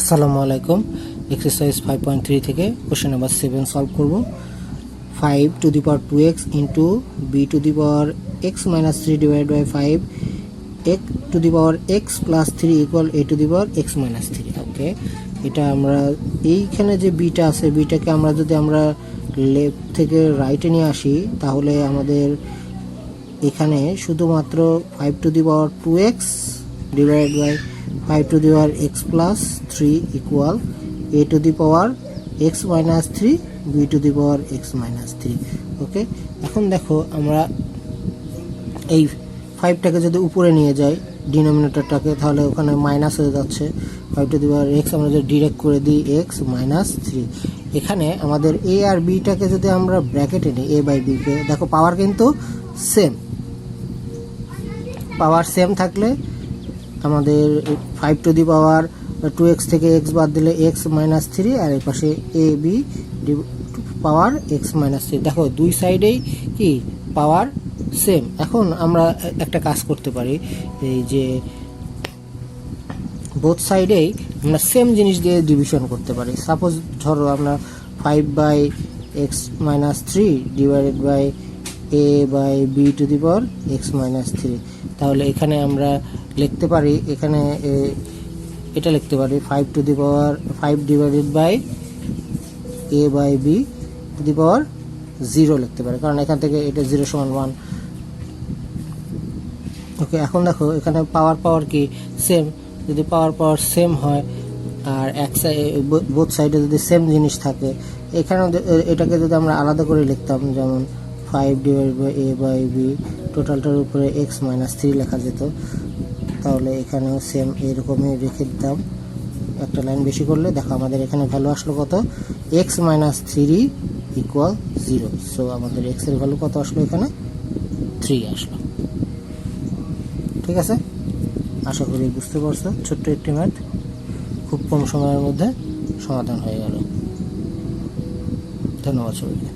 আসসালামু আলাইকুম। এক্সারসাইজ 5.3 থেকে কোশ্চেন নাম্বার 7 সলভ করব। 5 to the power 2x into b to the power x minus 3 divided by 5 x to the power x plus 3 equal a to the power x minus 3। ওকে, এটা আমরা এইখানে যে beta আছে, বিটাকে আমরা যদি আমরা লেফট থেকে রাইটে নিয়ে আসি তাহলে আমাদের এখানে শুধুমাত্র 5 to the power 2x divided by 5 to the power x plus 3 equal a to the power x minus 3 b to the power x minus 3। ওকে, এখন দেখো আমরা এই 5টাকে যদি উপরে নিয়ে যাই ডিনোমিনেটরটাকে, তাহলে ওখানে মাইনাস হয়ে যাচ্ছে। 5 to the power x আমরা যদি ডিরেক্ট করে দিই x minus 3। এখানে আমাদের a আর b টাকে যদি আমরা ব্র্যাকেটে নিই, a বাই b কে, দেখো পাওয়ার কিন্তু সেম। পাওয়ার সেম থাকলে আমাদের 5 to the power 2x থেকে x বাদ দিলে x minus 3 আর এই পাশে a b power x minus 3। দেখো দুই সাইডেই কি পাওয়ার সেম। এখন আমরা একটা কাজ করতে পারি, এই যে বোথ সাইডেই আমরা সেম জিনিস দিয়ে ডিভিশন করতে পারি। সাপোজ ধরো আমরা 5/x minus 3 divided by a by b to the power x minus 3। তাহলে এখানে আমরা লিখতে পারি, এখানে এটা লিখতে পারি 5 to the power 5 divided by a by b to the power 0 লিখতে পারি, কারণ এখান থেকে এটা 0 সমান 1। ওকে, এখন দেখো এখানে পাওয়ার কি সেম। যদি পাওয়ার সেম হয় আর এক সাইড বোথ সাইডে যদি সেম জিনিস থাকে, এখানে এটাকে যদি আমরা আলাদা করে লিখতাম, যেমন 5 divided by a by b, টোটালটার উপরে x minus 3 লেখা যেত, তাহলে এখানেও সেম এরকমই রেখে দিতাম। একটা লাইন বেশি করলে দেখো আমাদের এখানে ভ্যালু আসলো কত, x minus 3 ইকুয়াল 0। সো আমাদের x এর ভ্যালু কত আসলো, এখানে 3 আসলো। ঠিক আছে, আশা করি বুঝতে পারছো। ছোট্ট একটি ম্যাথ, খুব কম সময়ের মধ্যে সমাধান হয়ে গেল। ধন্যবাদ সবাইকে।